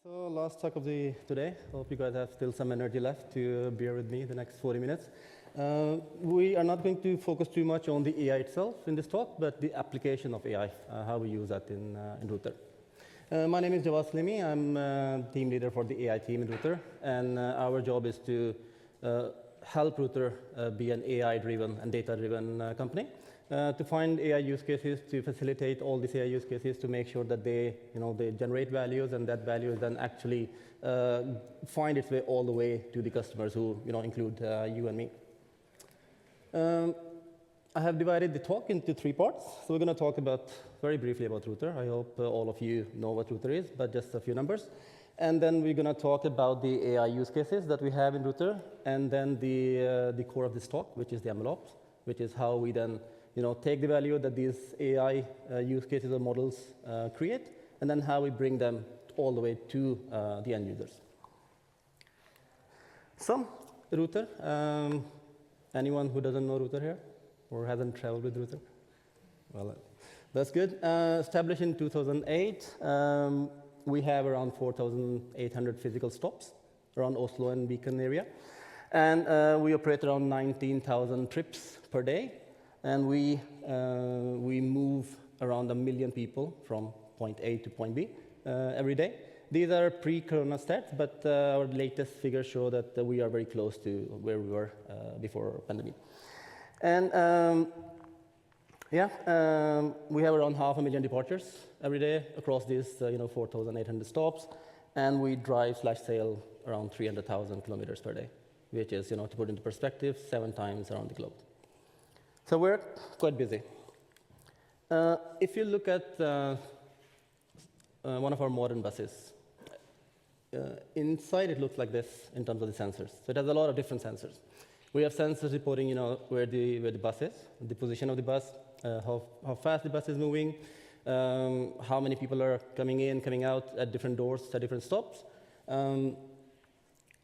So last talk of the today. Hope you guys have still some energy left to bear with me the next 40 minutes. We are not going to focus too much on the AI itself in this talk, but the application of AI, how we use that in Ruter. My name is Jawad Saleemi. I'm team leader for the AI team in Ruter, and our job is to help Ruter be an AI-driven and data-driven company. To find AI use cases, to facilitate all these AI use cases, to make sure that they generate values, and that value is then actually find its way all the way to the customers who include you and me. I have divided the talk into 3 parts. So we're going to talk very briefly about Ruter. I hope all of you know what Ruter is, but just a few numbers. And then we're going to talk about the AI use cases that we have in Ruter, and then the core of this talk, which is the MLOps, which is how we then take the value that these AI use cases or models create, and then how we bring them all the way to the end users. So, Ruter. Anyone who doesn't know Ruter here or hasn't traveled with Ruter? Well, that's good. Established in 2008, we have around 4,800 physical stops around Oslo and Beacon area. And we operate around 19,000 trips per day. And we move around 1 million people from point A to point B every day. These are pre-corona stats, but our latest figures show that we are very close to where we were before pandemic. And we have around 500,000 departures every day across these 4,800 stops, and we drive/sail around 300,000 kilometers per day, which is, to put into perspective, 7 times around the globe. So we're quite busy. If you look at one of our modern buses, inside it looks like this in terms of the sensors. So it has a lot of different sensors. We have sensors reporting, where the bus is, the position of the bus, how fast the bus is moving, how many people are coming in, coming out at different doors, at different stops.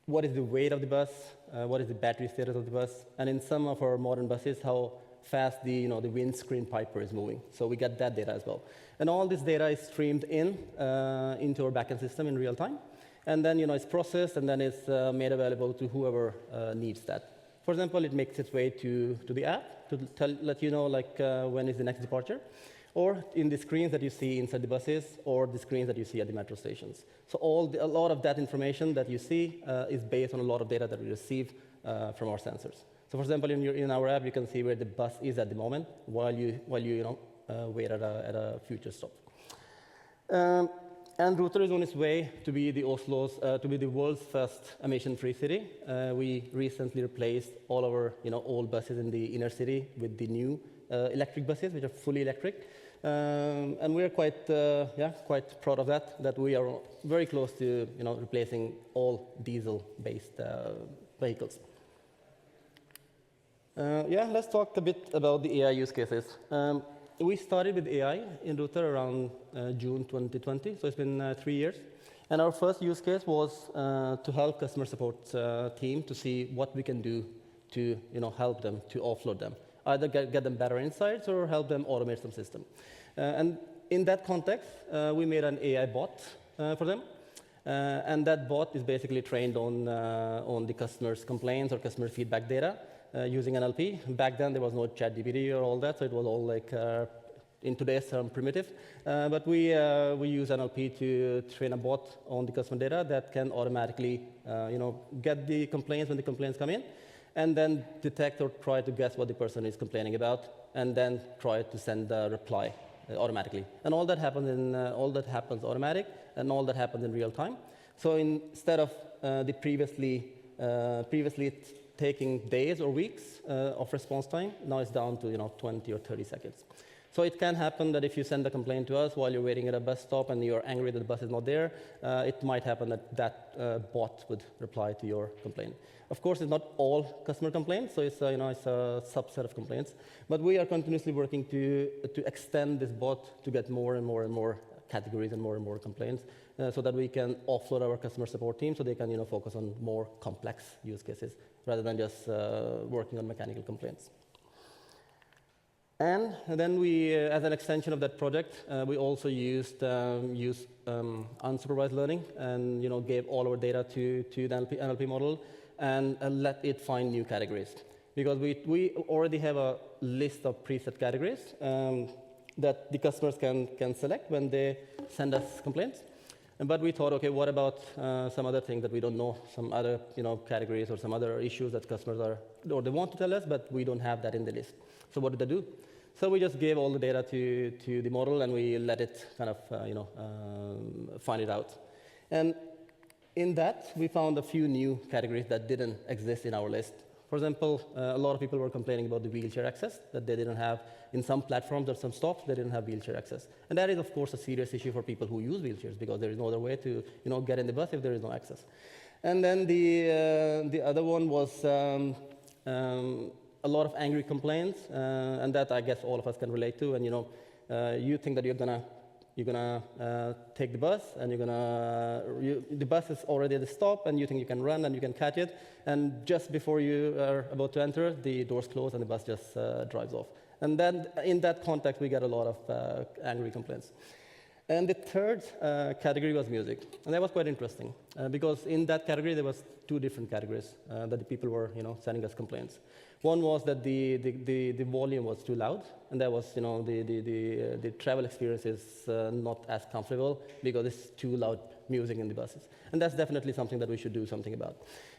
What is the weight of the bus? What is the battery status of the bus? And in some of our modern buses, how fast the windscreen wiper is moving. So we get that data as well. And all this data is streamed into our backend system in real time. And then it's processed, and then it's made available to whoever needs that. For example, it makes its way to the app to let you know when is the next departure, or in the screens that you see inside the buses, or the screens that you see at the metro stations. So a lot of that information that you see is based on a lot of data that we receive from our sensors. So, for example, in our app, you can see where the bus is at the moment while you wait at a future stop. And Ruter is on its way to be the world's first emission-free city. We recently replaced all our old buses in the inner city with the new electric buses, which are fully electric. And we are quite proud of that. That we are very close to replacing all diesel-based vehicles. Let's talk a bit about the AI use cases. We started with AI in Ruter around June 2020, so it's been 3 years. And our first use case was to help customer support team to see what we can do to help them, to offload them. Either get them better insights or help them automate some system. And in that context, we made an AI bot for them. And that bot is basically trained on the customer's complaints or customer feedback data. Using NLP. Back then, there was no ChatGPT or all that, so it was all in today's term, primitive. But we use NLP to train a bot on the customer data that can automatically, get the complaints when the complaints come in, and then detect or try to guess what the person is complaining about, and then try to send a reply automatically. And all that happens automatic, and all that happens in real time. So instead of the previously taking days or weeks of response time, now it's down to 20 or 30 seconds. So it can happen that if you send a complaint to us while you're waiting at a bus stop and you're angry that the bus is not there, it might happen that bot would reply to your complaint. Of course, it's not all customer complaints, so it's a subset of complaints. But we are continuously working to extend this bot to get more and more categories and more complaints, so that we can offload our customer support team so they can focus on more complex use cases rather than just working on mechanical complaints. And then we, as an extension of that project, we also used unsupervised learning and gave all our data to the NLP model and let it find new categories. Because we already have a list of preset categories that the customers can select when they send us complaints. But we thought, okay, what about some other thing that we don't know, some other categories or some other issues that customers are, or they want to tell us, but we don't have that in the list. So what did they do? So we just gave all the data to the model, and we let it kind of find it out. And in that, we found a few new categories that didn't exist in our list. For example, a lot of people were complaining about the wheelchair access, that they didn't have, in some platforms or some stops, they didn't have wheelchair access. And that is, of course, a serious issue for people who use wheelchairs, because there is no other way to get in the bus if there is no access. And then the other one was a lot of angry complaints, and that I guess all of us can relate to. And you think that you're gonna take the bus, and the bus is already at the stop, and you think you can run and you can catch it, and just before you are about to enter, the doors close and the bus just drives off. And then in that context, we get a lot of angry complaints. And the third category was music, and that was quite interesting because in that category there was two different categories that the people were sending us complaints. One was that the volume was too loud, and that was the travel experience is not as comfortable because it's too loud music in the buses, and that's definitely something that we should do something about.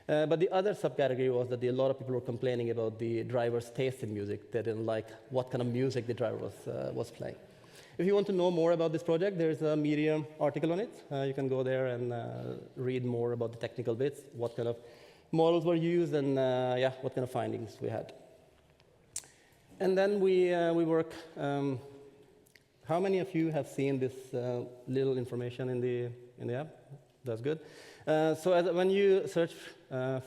But the other subcategory was that a lot of people were complaining about the driver's taste in music. They didn't like what kind of music the driver was playing. If you want to know more about this project, there's a Medium article on it. You can go there and read more about the technical bits, what kind of models were used, and what kind of findings we had. And then we work. How many of you have seen this little information in the app? That's good. So when you search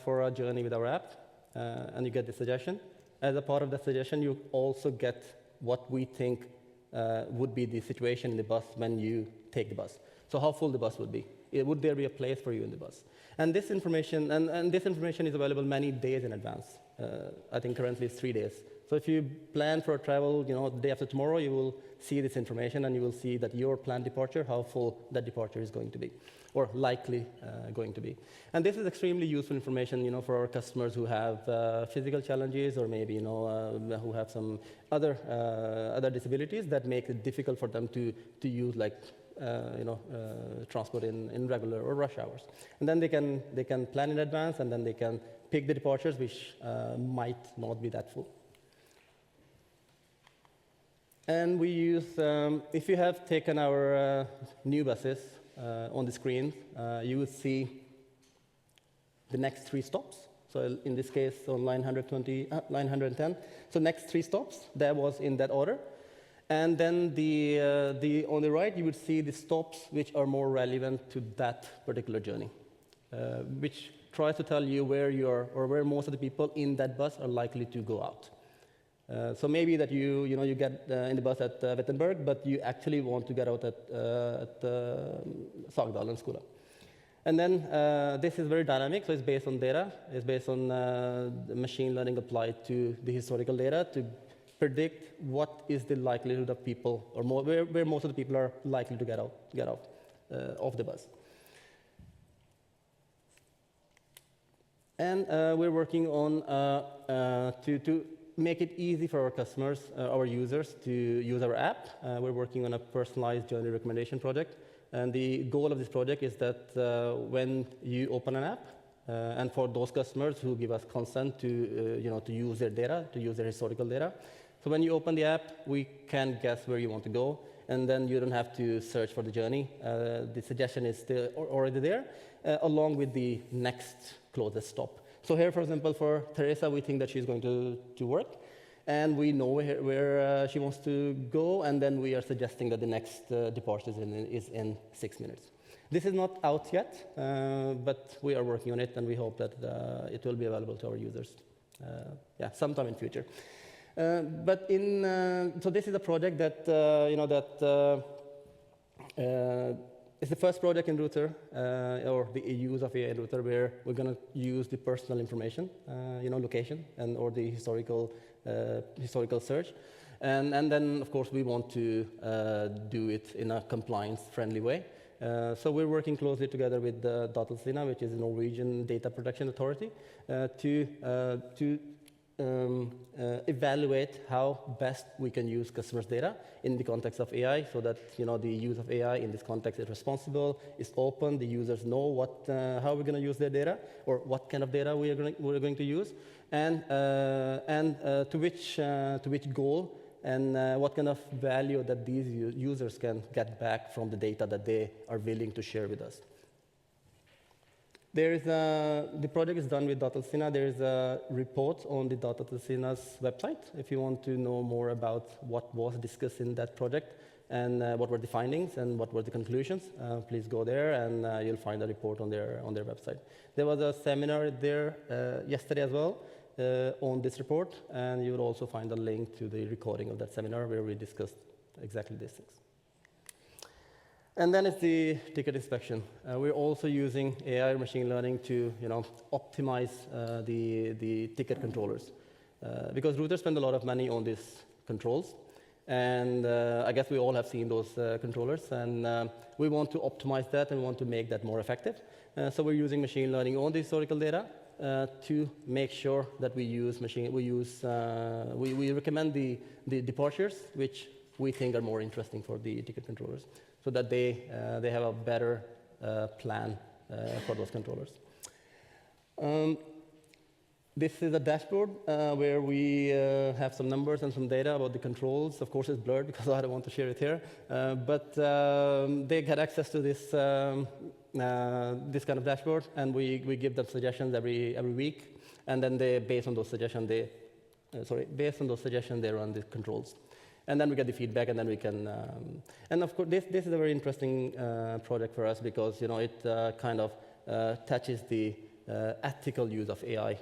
for a journey with our app, and you get the suggestion, as a part of that suggestion, you also get what we think would be the situation in the bus when you take the bus. So how full the bus would be. Would there be a place for you in the bus? And this information, and this information is available many days in advance. I think currently it's 3 days. So if you plan for a travel, the day after tomorrow, you will see this information, and you will see that your planned departure, how full that departure is going to be, or likely going to be. And this is extremely useful information, for our customers who have physical challenges, or maybe who have some other disabilities that make it difficult for them to use transport in regular or rush hours. And then they can plan in advance, and then they can pick the departures which might not be that full. And we use, if you have taken our new buses on the screen, you will see the next 3 stops. So in this case, on line 110. So next 3 stops, that was in that order. And then on the right, you would see the stops which are more relevant to that particular journey, which tries to tell you where you are, or where most of the people in that bus are likely to go out. So maybe that you get in the bus at Wittenberg, but you actually want to get out at Sagdal and Skola. And then this is very dynamic, so it's based on data. It's based on machine learning applied to the historical data to predict what is the likelihood of people, or where most of the people are likely to get out of the bus. And we're working on to make it easy for our customers, our users, to use our app. We're working on a personalized journey recommendation project. And the goal of this project is that when you open an app, and for those customers who give us consent to use their data, to use their historical data, so when you open the app, we can guess where you want to go, and then you don't have to search for the journey. The suggestion is still already there, along with the next closest stop. So here, for example, for Teresa, we think that she's going to work, and we know where she wants to go, and then we are suggesting that the next departure is in 6 minutes. This is not out yet, but we are working on it, and we hope that it will be available to our users sometime in future. So this is a project that it's the first project in Ruter, or the use of AI in Ruter, where we're going to use the personal information, location, or the historical search, And then, of course, we want to do it in a compliance-friendly way. So we're working closely together with Datatilsynet, which is the Norwegian Data Protection Authority, to evaluate how best we can use customers' data in the context of AI, so that the use of AI in this context is responsible, is open, the users know how we're going to use their data, or what kind of data we're going to use, and to which goal, and what kind of value that these users can get back from the data that they are willing to share with us. The project is done with Datatilsynet. There is a report on the Datatilsynet's website if you want to know more about what was discussed in that project and what were the findings and what were the conclusions. Please go there, and you'll find a report on their website. There was a seminar there yesterday as well on this report, and you will also find a link to the recording of that seminar where we discussed exactly these things. And then it's the ticket inspection. We're also using AI machine learning to optimize the ticket controllers. Because Ruter spend a lot of money on these controls. And I guess we all have seen those controllers. And we want to optimize that, and we want to make that more effective. So we're using machine learning on the historical data to make sure that we recommend the departures which we think are more interesting for the ticket controllers, so that they have a better plan for those controllers. This is a dashboard where we have some numbers and some data about the controls. Of course, it's blurred because I don't want to share it here. But they get access to this this kind of dashboard, and we give them suggestions every week. And then based on those suggestions, they run the controls. And then we get the feedback, and then we can. And of course, this is a very interesting project for us because it kind of touches the ethical use of AI.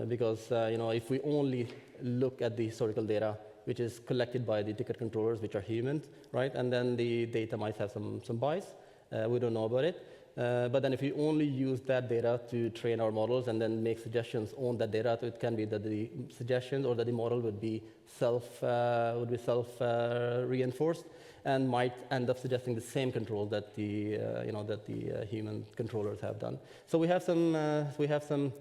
Because if we only look at the historical data, which is collected by the ticket controllers, which are humans, right? And then the data might have some bias. We don't know about it. But then if we only use that data to train our models and then make suggestions on that data, so it can be that the suggestions or that the model would be self-reinforced and might end up suggesting the same control that the human controllers have done. So we have some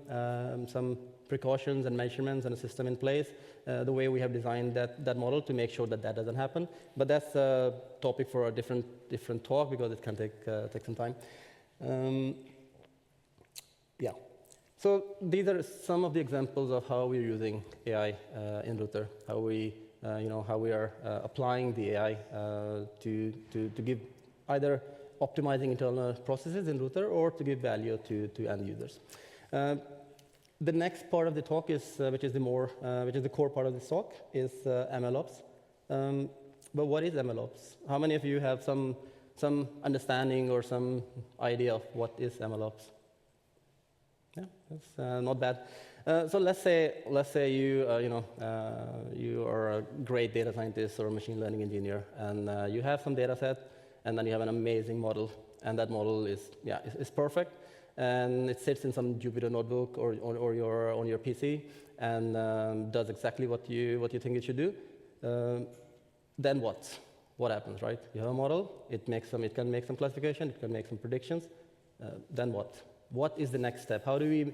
precautions and measurements and a system in place. The way we have designed that model to make sure that doesn't happen. But that's a topic for a different talk because it can take some time. Yeah. So these are some of the examples of how we're using AI in Ruter, how we are applying the AI to give either optimizing internal processes in Ruter or to give value to end users. The next part of the talk is, which is the core part of this talk, is MLOps. But what is MLOps? How many of you have some understanding or some idea of what is MLOps? Yeah, that's not bad. So let's say you are a great data scientist or a machine learning engineer, and you have some data set, and then you have an amazing model, and that model is perfect, and it sits in some Jupyter notebook or on your PC, and does exactly what you think it should do. Then what? What happens, right? You have a model. It can make some classification. It can make some predictions. Then what? What is the next step? How do we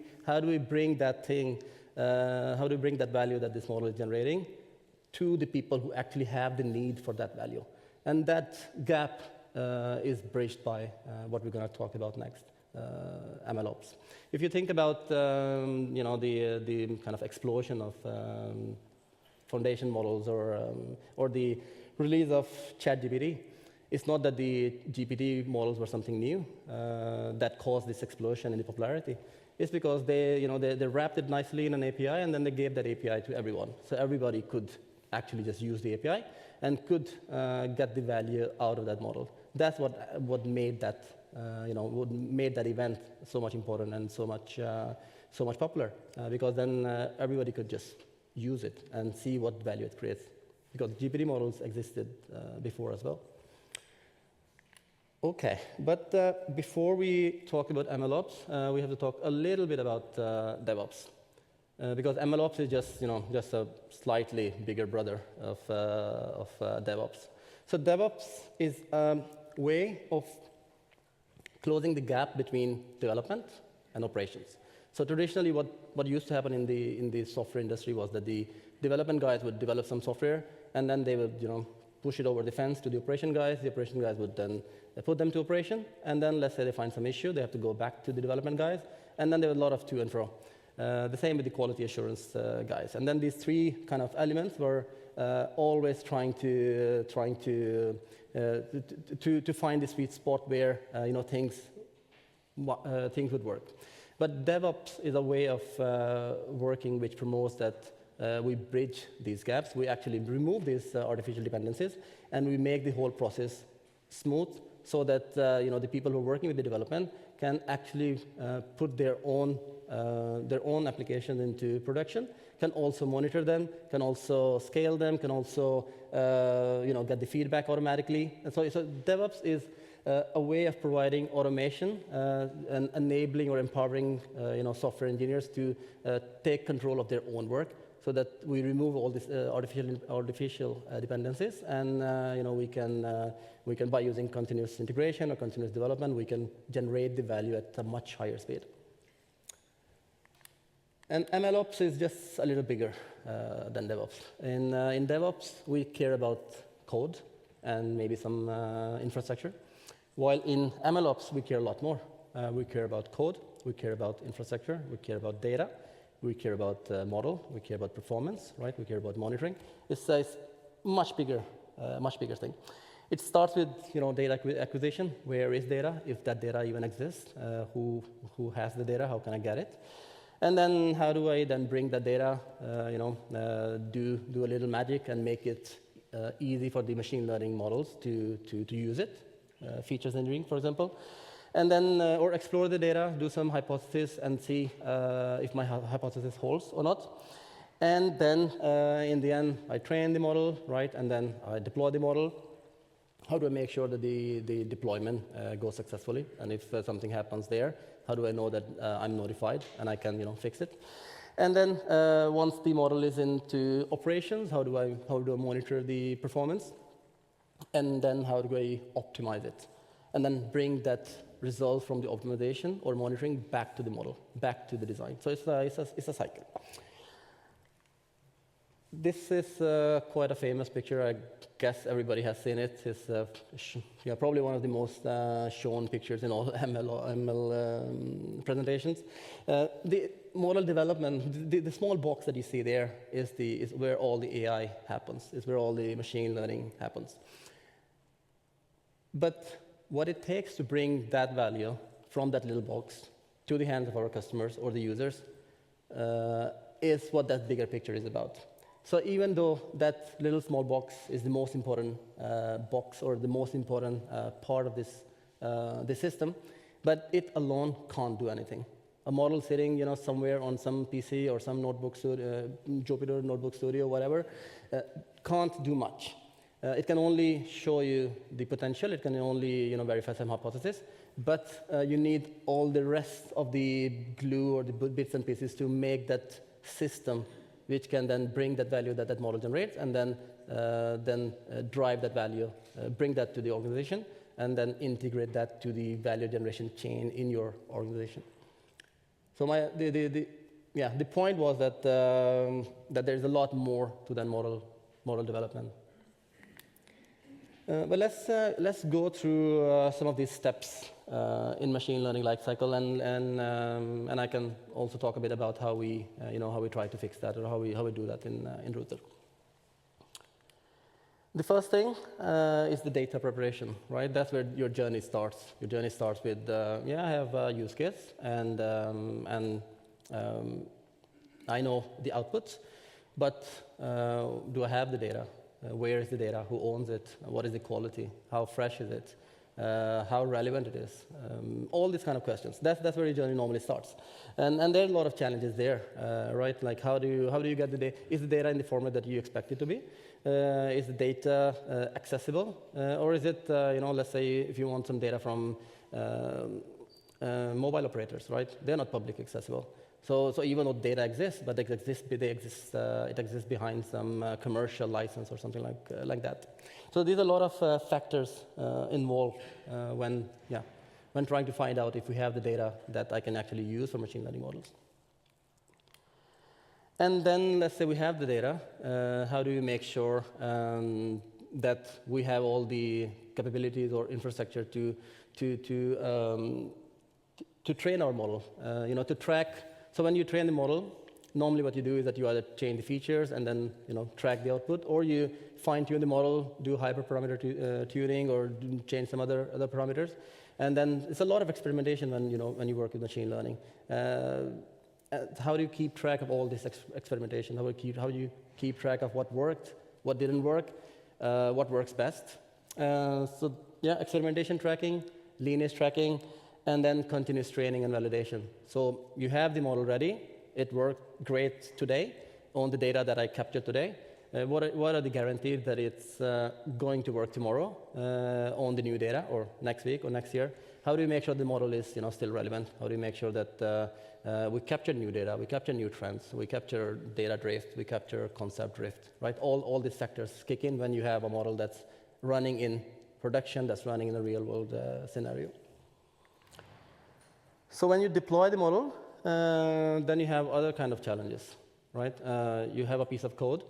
bring that thing? How do we bring that value that this model is generating to the people who actually have the need for that value? And that gap is bridged by what we're going to talk about next, MLOps. If you think about the kind of explosion of foundation models or the release of ChatGPT, it's not that the GPT models were something new that caused this explosion in the popularity. It's because they wrapped it nicely in an API, and then they gave that API to everyone. So everybody could actually just use the API and could get the value out of that model. That's what made that event so much important and so much popular. Because then everybody could just use it and see what value it creates. Because GPT models existed before as well. Okay, but before we talk about MLOps, we have to talk a little bit about DevOps. because MLOps is just a slightly bigger brother of DevOps. So DevOps is a way of closing the gap between development and operations. So traditionally, what used to happen in the software industry was that the development guys would develop some software, and then they would push it over the fence to the operation guys. The operation guys would then put them to operation, and then let's say they find some issue, they have to go back to the development guys, and then there was a lot of to and fro. The same with the quality assurance guys. And then these three kind of elements were always trying to find the sweet spot where things would work. But DevOps is a way of working which promotes that we bridge these gaps. We actually remove these artificial dependencies, and we make the whole process smooth so that the people who are working with the development can actually put their own applications into production, can also monitor them, can also scale them, can also get the feedback automatically. And so DevOps is a way of providing automation and enabling or empowering software engineers to take control of their own work, so that we remove all these artificial dependencies, and we can by using continuous integration or continuous development, we can generate the value at a much higher speed. And MLOps is just a little bigger than DevOps. In DevOps, we care about code and maybe some infrastructure, while in MLOps, we care a lot more. We care about code, we care about infrastructure, we care about data, we care about model, we care about performance, right? We care about monitoring. It's a much bigger thing. It starts with data acquisition. Where is data? If that data even exists, who has the data? How can I get it? And then how do I then bring that data? Do a little magic and make it easy for the machine learning models to use it. Features engineering, for example. And then, or explore the data, do some hypothesis, and see if my hypothesis holds or not. And then, in the end, I train the model, right? And then I deploy the model. How do I make sure that the deployment goes successfully? And if something happens there, how do I know that I'm notified and I can, fix it? And then, once the model is into operations, how do I monitor the performance? And then, how do I optimize it? And then bring that result from the optimization or monitoring back to the model, back to the design. So it's a cycle. This is quite a famous picture. I guess everybody has seen it. It's probably one of the most shown pictures in all ML presentations. The model development, the small box that you see there is where all the AI happens, is where all the machine learning happens. But what it takes to bring that value from that little box to the hands of our customers or the users is what that bigger picture is about. So even though that little small box is the most important box or the most important part of this system, but it alone can't do anything. A model sitting somewhere on some PC or some notebook studio, Jupyter Notebook Studio, whatever, can't do much. It can only show you the potential. It can only verify some hypothesis. But you need all the rest of the glue or the bits and pieces to make that system, which can then bring that value that model generates, and then drive that value, bring that to the organization, and then integrate that to the value generation chain in your organization. So the point was that there's a lot more to that model development. But let's go through some of these steps in machine learning lifecycle, and I can also talk a bit about how we try to fix that, or how we do that in Ruter. The first thing is the data preparation, right? That's where your journey starts. Your journey starts with I have a use case, and I know the outputs, but do I have the data? Where is the data? Who owns it? What is the quality? How fresh is it? How relevant it is? All these kind of questions. That's where your journey normally starts. And there are a lot of challenges there, right? Like how do you get the data? Is the data in the format that you expect it to be? Is the data accessible? Or is it, let's say if you want some data from mobile operators, right? They're not public accessible. So even though data exists, but it exists behind some commercial license or something like that. So there's a lot of factors involved when trying to find out if we have the data that I can actually use for machine learning models. And then let's say we have the data. How do we make sure that we have all the capabilities or infrastructure to train our model? To track. So when you train the model, normally what you do is that you either change the features and then track the output, or you fine-tune the model, do hyperparameter tuning, or change some other parameters. And then it's a lot of experimentation when you work with machine learning. How do you keep track of all this experimentation? How do you keep track of what worked, what didn't work, what works best? Experimentation tracking, lineage tracking, and then continuous training and validation. So you have the model ready. It worked great today on the data that I captured today. What are the guarantees that it's going to work tomorrow on the new data, or next week or next year? How do you make sure the model is still relevant? How do you make sure that we capture new data, we capture new trends, we capture data drift, we capture concept drift, right? All these factors kick in when you have a model that's running in production, that's running in a real-world scenario. So when you deploy the model, then you have other kind of challenges, right? You have a piece of code,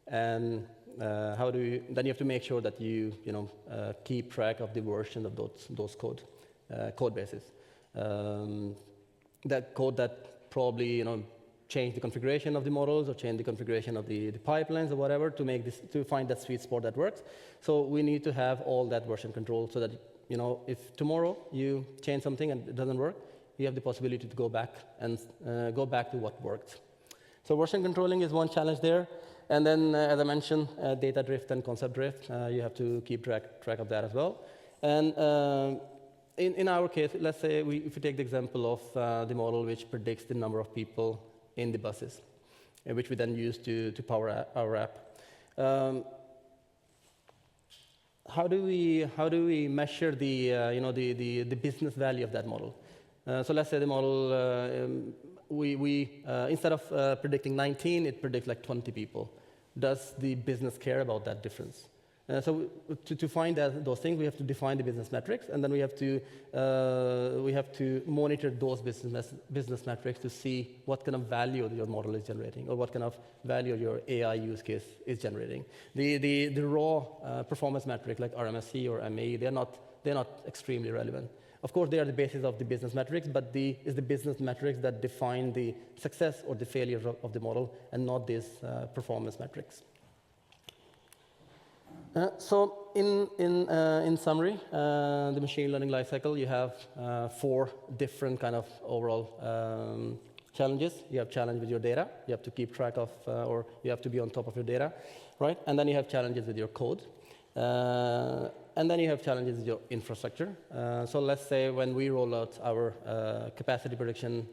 and then you have to make sure that you keep track of the version of those code bases. That code that probably change the configuration of the models or change the configuration of the pipelines or whatever to find that sweet spot that works. So we need to have all that version control so that if tomorrow you change something and it doesn't work, you have the possibility to go back and go back to what worked. So version controlling is one challenge there. And then, as I mentioned, data drift and concept drift, you have to keep track of that as well. And in our case, let's say if we take the example of the model which predicts the number of people in the buses, which we then use to power our app. How do we measure the business value of that model? So let's say the model, instead of predicting 19, it predicts like 20 people. Does the business care about that difference? So to find those things, we have to define the business metrics, and then we have to monitor those business metrics to see what kind of value your model is generating, or what kind of value your AI use case is generating. The raw performance metric like RMSE or MAE, they're not extremely relevant. Of course, they are the basis of the business metrics, but it's the business metrics that define the success or the failure of the model, and not these performance metrics. So in summary, the machine learning lifecycle, you have 4 different kind of overall challenges. You have challenge with your data. You have to keep track of, or you have to be on top of your data, right? And then you have challenges with your code. And then you have challenges with your infrastructure. So let's say when we roll out our capacity prediction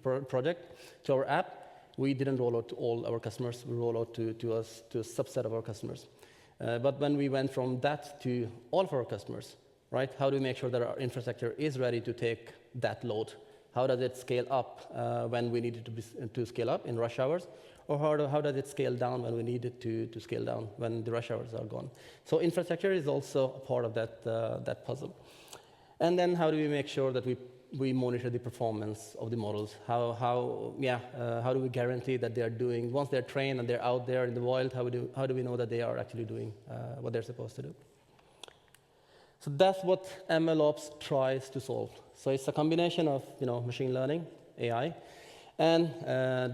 project to our app, we didn't roll out to all our customers. We roll out to a subset of our customers. But when we went from that to all of our customers, right? How do we make sure that our infrastructure is ready to take that load? How does it scale up when we need it to scale up in rush hours? Or how does it scale down when we need it to scale down when the rush hours are gone? So infrastructure is also a part of that puzzle. And then how do we make sure that we monitor the performance of the models? How do we guarantee that they are doing, once they're trained and they're out there in the wild, how do we know that they are actually doing what they're supposed to do? So that's what MLOps tries to solve. So it's a combination of machine learning, AI, and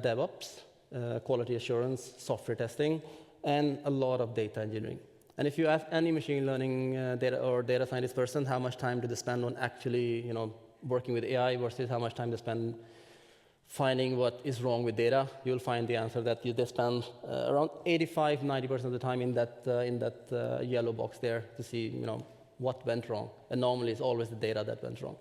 DevOps, quality assurance, software testing, and a lot of data engineering. And if you ask any machine learning data scientist person how much time do they spend on actually working with AI versus how much time they spend finding what is wrong with data, you'll find the answer that they spend around 85–90% of the time in that yellow box there to see what went wrong. And normally it's always the data that went wrong.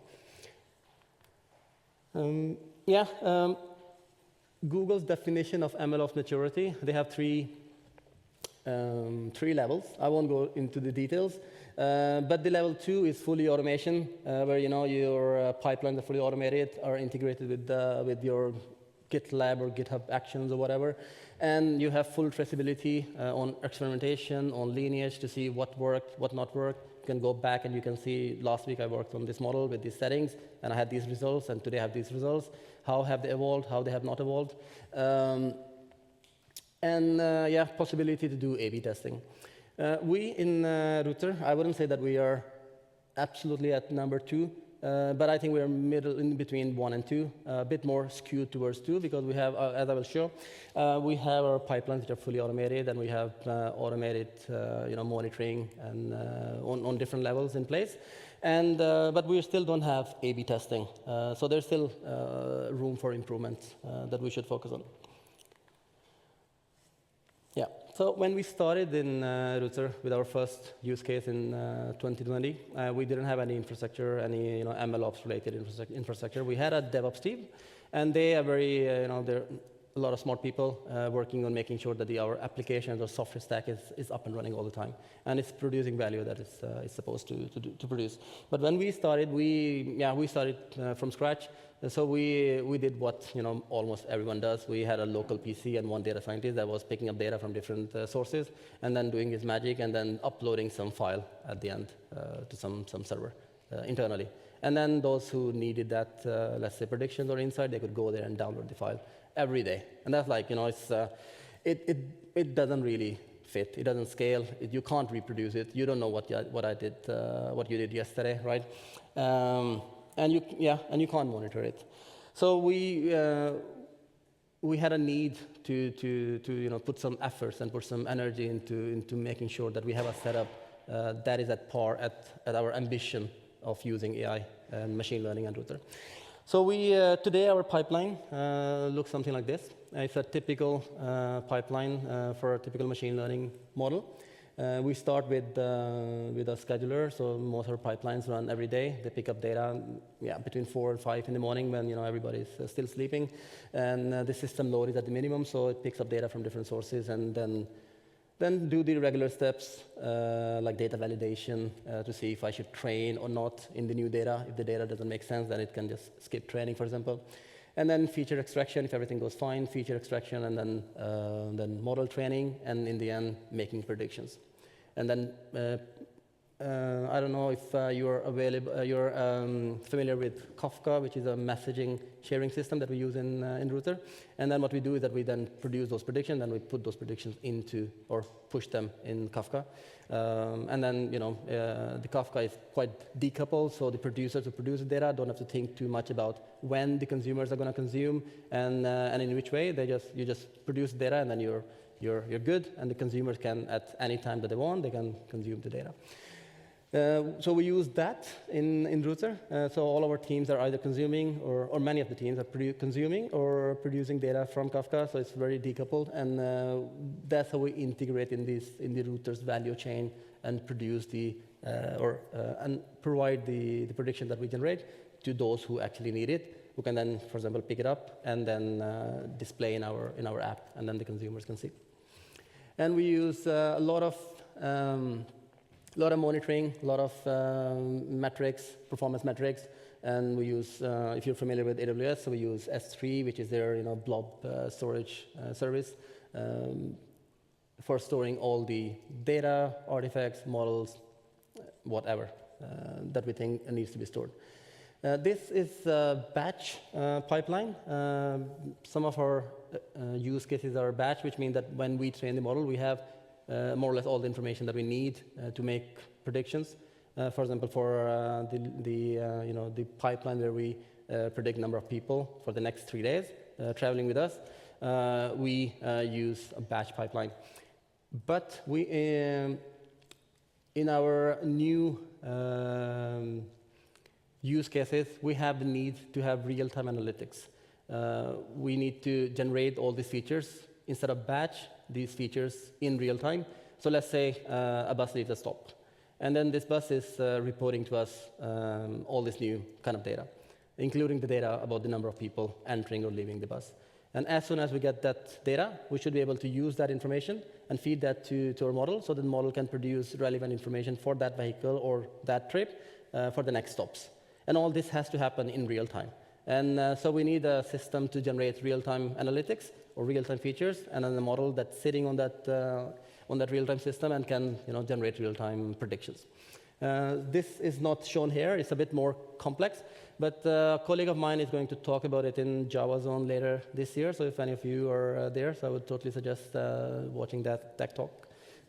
Google's definition of MLOps maturity, they have three 3 levels. I won't go into the details, but the level 2 is fully automation, where your pipelines are fully automated, are integrated with your GitLab or GitHub Actions or whatever, and you have full traceability on experimentation, on lineage to see what worked, what not worked. You can go back and you can see last week I worked on this model with these settings, and I had these results, and today I have these results. How have they evolved? How they have not evolved? Yeah, possibility to do A/B testing. We in Ruter, I wouldn't say that we are absolutely at number 2, but I think we are middle in between 1 and 2, a bit more skewed towards 2 because we have, as I will show, we have our pipelines which are fully automated, and we have automated monitoring and on different levels in place. And but we still don't have A/B testing, so there's still room for improvement that we should focus on. Yeah. So when we started in Ruter with our first use case in 2020, we didn't have any infrastructure, any MLOps related infrastructure. We had a DevOps team, and they are very, they're a lot of smart people working on making sure that our applications or software stack is up and running all the time, and it's producing value that it's supposed to produce. But when we started, we started from scratch. So we did what almost everyone does. We had a local PC and one data scientist that was picking up data from different sources, and then doing his magic, and then uploading some file at the end to some server internally. And then those who needed that, let's say predictions or insight, they could go there and download the file every day. And that's like, it doesn't really fit. It doesn't scale. You can't reproduce it. You don't know what you did yesterday, right? And you can't monitor it. So we had a need to put some efforts and put some energy into making sure that we have a setup that is at par at our ambition of using AI and machine learning and Ruter. So today our pipeline looks something like this. It's a typical pipeline for a typical machine learning model. We start with a scheduler, so most of our pipelines run every day. They pick up data between 4 and 5 in the morning when everybody's still sleeping, and the system load is at the minimum, so it picks up data from different sources, and then do the regular steps like data validation to see if I should train or not in the new data. If the data doesn't make sense, then it can just skip training, for example. And then feature extraction, if everything goes fine, feature extraction, and then model training, and in the end, making predictions. And then I don't know if you're familiar with Kafka, which is a messaging sharing system that we use in Ruter. And then what we do is that we then produce those predictions, and we put those predictions into or push them in Kafka. And then the Kafka is quite decoupled, so the producers who produce the data don't have to think too much about when the consumers are going to consume and in which way. You just produce data, and then you're good, and the consumers can, at any time that they want, they can consume the data. So we use that in Ruter. So all our teams are either consuming, or many of the teams are consuming or producing data from Kafka, so it's very decoupled, and that's how we integrate in the Ruter's value chain and produce and provide the prediction that we generate to those who actually need it, who can then, for example, pick it up and then display in our app, and then the consumers can see. And we use a lot of monitoring, a lot of metrics, performance metrics, and we use, if you're familiar with AWS, so we use S3, which is their blob storage service for storing all the data, artifacts, models, whatever that we think needs to be stored. This is a batch pipeline. Some of our use cases are batch, which means that when we train the model, we have more or less all the information that we need to make predictions. For example, for the pipeline where we predict number of people for the next 3 days traveling with us, we use a batch pipeline. But we, in our new use cases, we have the need to have real-time analytics. We need to generate all these features instead of batch these features in real time. So let's say a bus leaves a stop, and then this bus is reporting to us all this new kind of data, including the data about the number of people entering or leaving the bus. And as soon as we get that data, we should be able to use that information and feed that to our model so that the model can produce relevant information for that vehicle or that trip for the next stops. And all this has to happen in real time. And so we need a system to generate real-time analytics or real-time features, and then a model that's sitting on that real-time system and can generate real-time predictions. This is not shown here. It's a bit more complex, but a colleague of mine is going to talk about it in Java Zone later this year. So if any of you are there, so I would totally suggest watching that talk.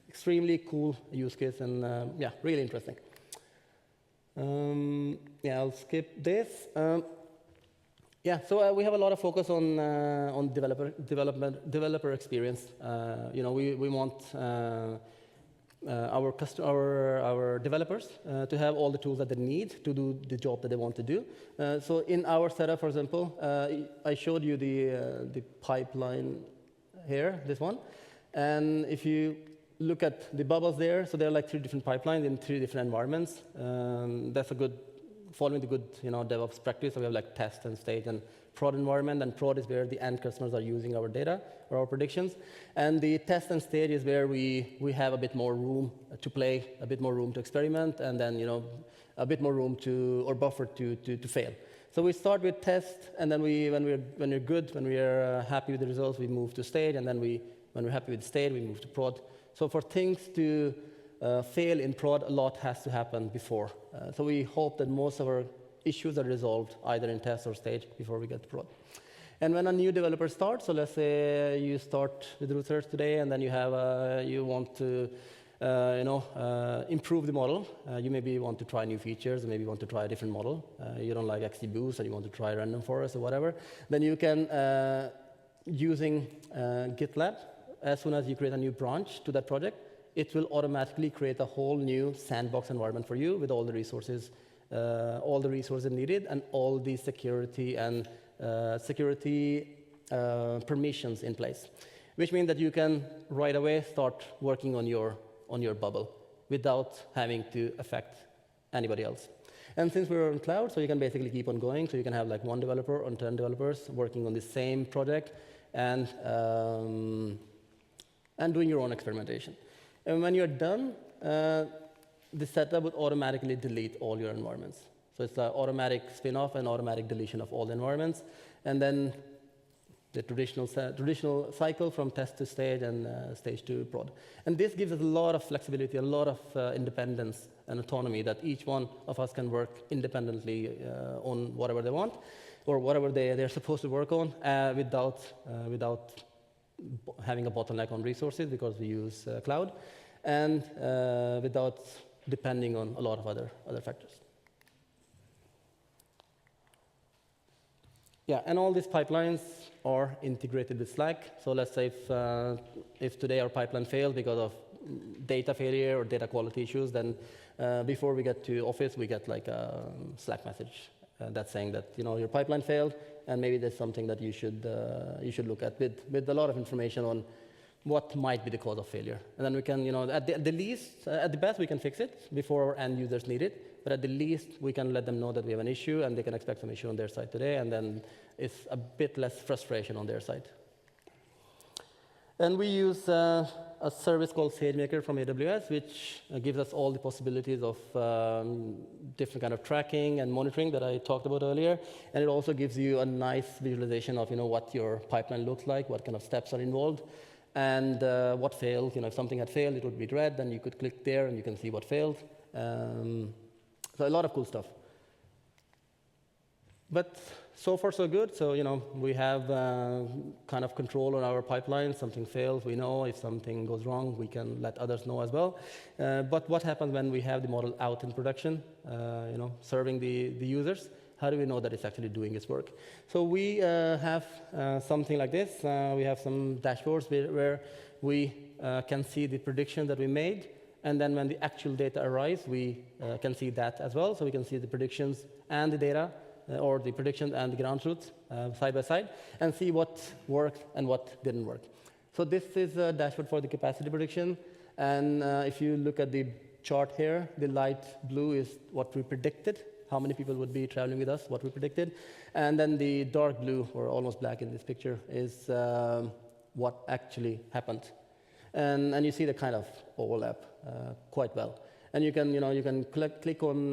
Extremely cool use case and yeah, really interesting. Yeah, I'll skip this. Yeah, so we have a lot of focus on developer experience. We want our developers to have all the tools that they need to do the job that they want to do. So in our setup, for example, I showed you the pipeline here, this one, and if you look at the bubbles there, so there are like 3 different pipelines in 3 different environments. That's a good, following the good DevOps practice. So we have like test and stage and prod environment, and prod is where the end customers are using our data or our predictions. And the test and stage is where we have a bit more room to play, a bit more room to experiment, and then a bit more room to, or buffer to fail. So we start with test, and then when we're good, when we are happy with the results, we move to stage, and then when we're happy with stage, we move to prod. So for things to fail in prod, a lot has to happen before. So we hope that most of our issues are resolved either in test or stage before we get to prod. And when a new developer starts, so let's say you start with Ruter today, and then you want to improve the model. You maybe want to try new features, or maybe you want to try a different model. You don't like XGBoost, and you want to try random forest or whatever. Then you can, using GitLab, as soon as you create a new branch to that project, it will automatically create a whole new sandbox environment for you with all the resources needed, and all the security and permissions in place, which means that you can right away start working on your bubble without having to affect anybody else. And since we're on cloud, so you can basically keep on going. So you can have like 1 developer or 10 developers working on the same project and doing your own experimentation. And when you're done, the setup would automatically delete all your environments. So it's an automatic spin-off and automatic deletion of all the environments. And then the traditional cycle from test to stage and stage to prod. And this gives us a lot of flexibility, a lot of independence and autonomy that each one of us can work independently on whatever they want or whatever they're supposed to work on without having a bottleneck on resources because we use cloud, and without depending on a lot of other factors. Yeah, and all these pipelines are integrated with Slack. So let's say if today our pipeline failed because of data failure or data quality issues, then before we get to office, we get like a Slack message that's saying that your pipeline failed, and maybe there's something that you should look at with a lot of information on what might be the cause of failure. And then we can, at the best, we can fix it before our end users need it. But at the least, we can let them know that we have an issue, and they can expect some issue on their side today, and then it's a bit less frustration on their side. And we use a service called SageMaker from AWS, which gives us all the possibilities of different kind of tracking and monitoring that I talked about earlier. And it also gives you a nice visualization of what your pipeline looks like, what kind of steps are involved, and what failed. If something had failed, it would be red, then you could click there and you can see what failed. So a lot of cool stuff. But so far, so good. So, we have kind of control on our pipeline. Something fails, we know. If something goes wrong, we can let others know as well. But what happens when we have the model out in production, serving the users? How do we know that it's actually doing its work? So we have something like this. We have some dashboards where we can see the prediction that we made. And then when the actual data arrives, we can see that as well. So we can see the predictions and the data, or the predictions and the ground truth side by side, and see what worked and what didn't work. So this is a dashboard for the capacity prediction. And if you look at the chart here, the light blue is what we predicted, how many people would be traveling with us, what we predicted. And then the dark blue, or almost black in this picture, is what actually happened. And you see the kind of overlap quite well. And you can click on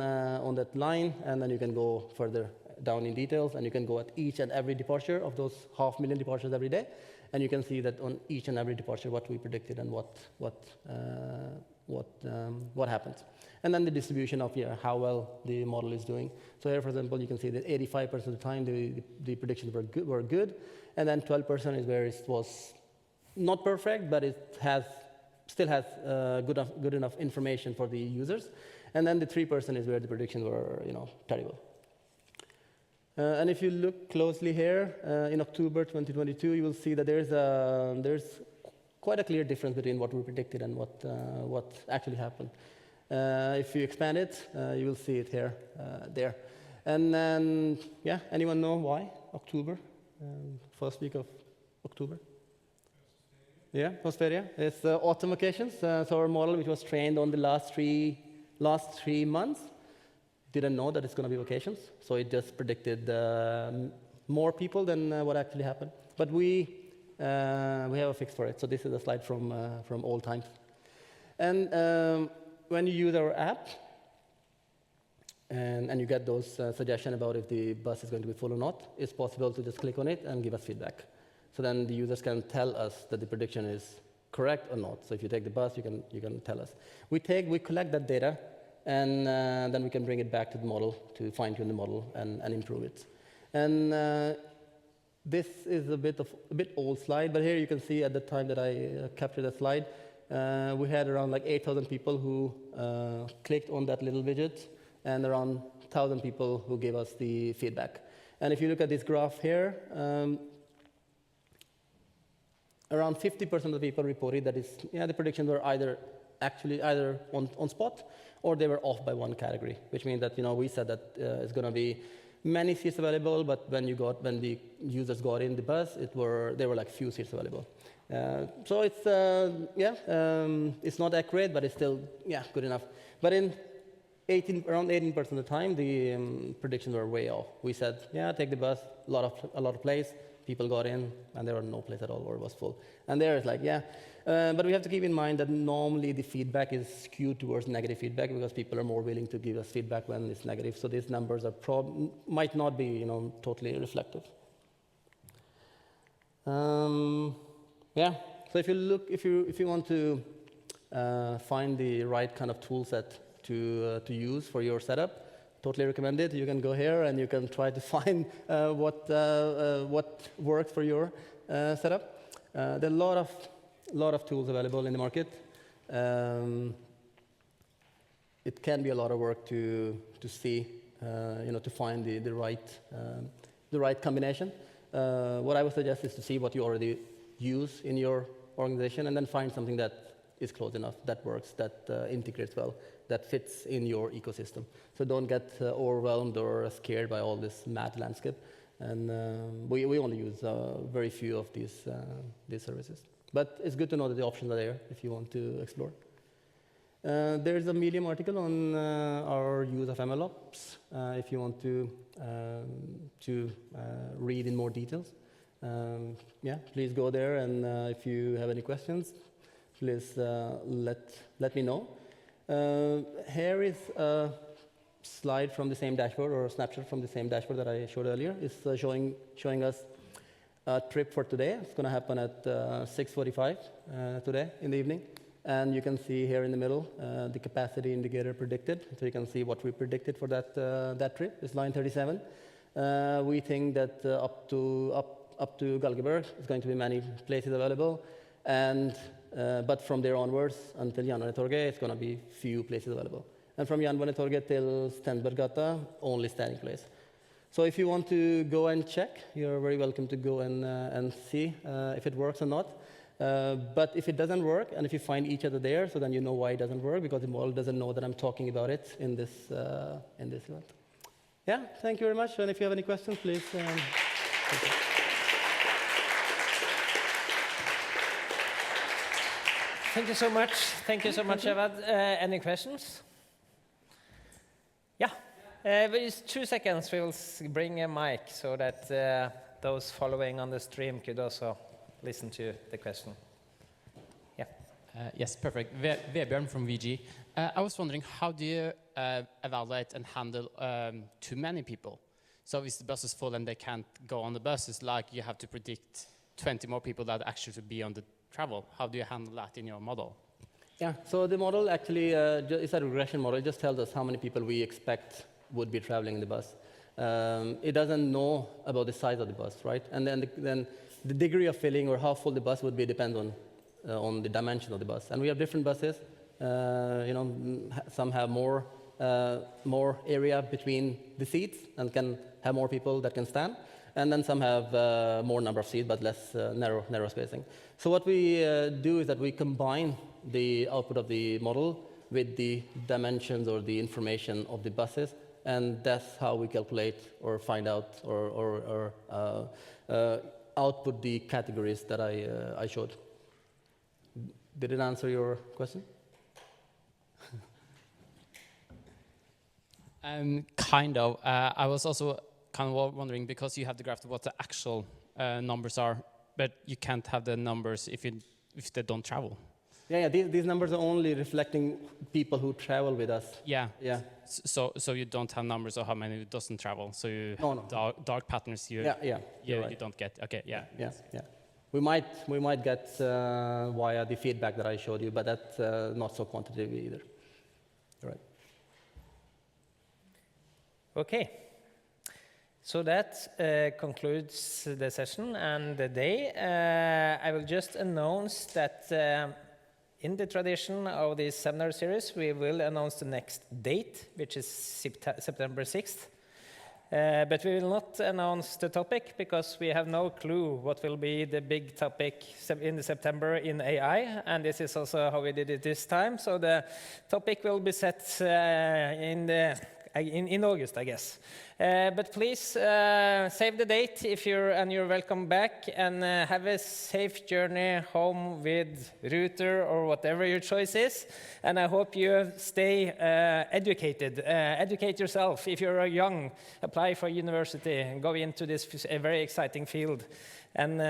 that line, and then you can go further down in details, and you can go at each and every departure of those 500,000 departures every day, and you can see that on each and every departure what we predicted and what happens. And then the distribution of how well the model is doing. So here, for example, you can see that 85% of the time the predictions were good, and then 12% is where it was not perfect, but it still has good enough information for the users. And then the 3% is where the predictions were terrible. And if you look closely here, in October 2022, you will see that there's quite a clear difference between what we predicted and what actually happened. If you expand it, you will see it here, there. And then, anyone know why October? First week of October? Yeah, post-feria. It's autumn vacations. So our model, which was trained on the last three months, didn't know that it's going to be vacations, so it just predicted more people than what actually happened. But we have a fix for it. So this is a slide from old times. And when you use our app, and you get those suggestions about if the bus is going to be full or not, it's possible to just click on it and give us feedback. So then the users can tell us that the prediction is correct or not. So if you take the bus, you can tell us. We collect that data, and then we can bring it back to the model to fine-tune the model and improve it. And this is a bit old slide, but here you can see at the time that I captured that slide, we had around like 8,000 people who clicked on that little widget, and around 1,000 people who gave us the feedback. And if you look at this graph here, around 50% of the people reported that the predictions were either on spot, or they were off by one category, which means that we said that it's going to be many seats available, but when the users got in the bus, there were like few seats available. So it's it's not accurate, but it's still good enough. But in around 18% of the time, the predictions were way off. We said, take the bus, a lot of place. People got in, and there were no place at all, or it was full. And there it's like, but we have to keep in mind that normally the feedback is skewed towards negative feedback, because people are more willing to give us feedback when it's negative. So these numbers might not be, totally reflective. So if you want to find the right kind of tool set to use for your setup, totally recommend it. You can go here and you can try to find what works for your setup. There are a lot of tools available in the market. It can be a lot of work to see, to find the right combination. What I would suggest is to see what you already use in your organization, and then find something that is close enough, that works, that integrates well, that fits in your ecosystem. So don't get overwhelmed or scared by all this mad landscape. And we only use very few of these services. But it's good to know that the options are there if you want to explore. There's a Medium article on our use of MLOps if you want to read in more details. Please go there, and if you have any questions, please let me know. Here is a slide from the same dashboard, or a snapshot from the same dashboard that I showed earlier. It's showing us a trip for today. It's going to happen at 6:45 today in the evening. And you can see here in the middle the capacity indicator predicted. So you can see what we predicted for that trip. It's line 37. We think that up to Galgeberg is going to be many places available, and but from there onwards until Jernbanetorget, it's going to be few places available. And from Jernbanetorget till Stenberggata, only standing place. So if you want to go and check, you're very welcome to go and see if it works or not. But if it doesn't work, and if you find each other there, so then you know why it doesn't work, because the model doesn't know that I'm talking about it in this event. Yeah, thank you very much. And if you have any questions, please. Thank you so much. Thank you so much, Jawad. Any questions? Yeah. With 2 seconds, we'll bring a mic so that those following on the stream could also listen to the question. Yeah. Yes, perfect. Vebjørn from VG. I was wondering, how do you evaluate and handle too many people? So if the buses full and they can't go on the buses, like you have to predict 20 more people that actually should be on the travel. How do you handle that in your model? Yeah, so the model actually is a regression model. It just tells us how many people we expect would be traveling in the bus. It doesn't know about the size of the bus, right? And then the degree of filling or how full the bus would be depends on the dimension of the bus. And we have different buses. Some have more area between the seats and can have more people that can stand. And then some have more number of seats, but less narrow spacing. So what we do is that we combine the output of the model with the dimensions or the information of the buses, and that's how we calculate or find out or output the categories that I showed. Did it answer your question? Kind of. I was also kind of wondering, because you have the graph of what the actual numbers are, but you can't have the numbers if they don't travel. Yeah. These numbers are only reflecting people who travel with us. Yeah. Yeah. So you don't have numbers of how many doesn't travel. So you no. dark patterns. You don't get. Okay. Yeah. Yeah. We might get via the feedback that I showed you, but that's not so quantitative either. Right. Okay. So that concludes the session and the day. I will just announce that in the tradition of this seminar series, we will announce the next date, which is September 6th. But we will not announce the topic because we have no clue what will be the big topic in September in AI, and this is also how we did it this time. So the topic will be set in August, I guess. But please save the date and you're welcome back, and have a safe journey home with Ruter or whatever your choice is. And I hope you stay educated. Educate yourself. If you're young, apply for university and go into this very exciting field. And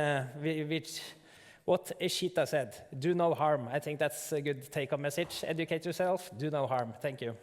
what Ishita said, do no harm. I think that's a good take-home message. Educate yourself, do no harm. Thank you.